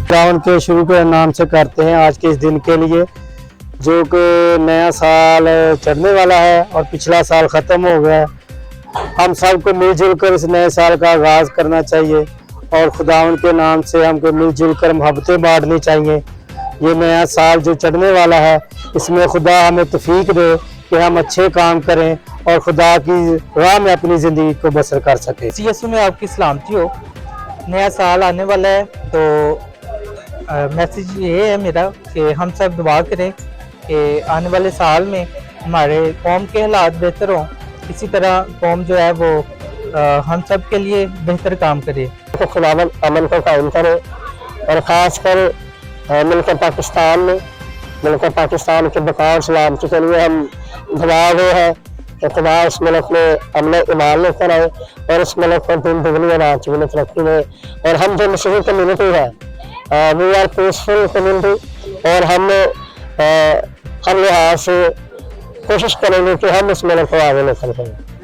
रावण के शुरू के नाम से करते हैं आज के इस दिन के लिए, जो कि नया साल चढ़ने वाला है और पिछला साल ख़त्म हो गया है। हम सबको मिलजुल कर इस नए साल का आगाज़ करना चाहिए और खुदावन के नाम से हमको मिलजुल कर मोहब्बतें बांटनी चाहिए। ये नया साल जो चढ़ने वाला है, इसमें खुदा हमें तौफीक दे कि हम अच्छे काम करें और खुदा की राह में अपनी ज़िंदगी को बसर कर सकें। यसु में आपकी सलामती हो। नया साल आने वाला है तो मैसेज ये है मेरा कि हम सब दुआ करें कि आने वाले साल में हमारे कौम के हालात बेहतर हों, इसी तरह कौम जो है वो हम सब के लिए बेहतर काम करे। तो खुदावंद अमन को कायम करे और ख़ासकर मुल्क पाकिस्तान में, मुल्क पाकिस्तान के बका और सलामती के लिए हम दुआ हुए हैं कि खुदा इस मुल्क में अमन ईमान लेकर आए और इस मुल्क को दिन दुगनी और रात चुगनी तरक्की में। और हम जो मसीही कम्युनिटी है, वी आर पीसफुल कम्युनिटी और हम हर लिहाज से कोशिश करेंगे कि हम इस मुल्क को आगे लेकर जाएं।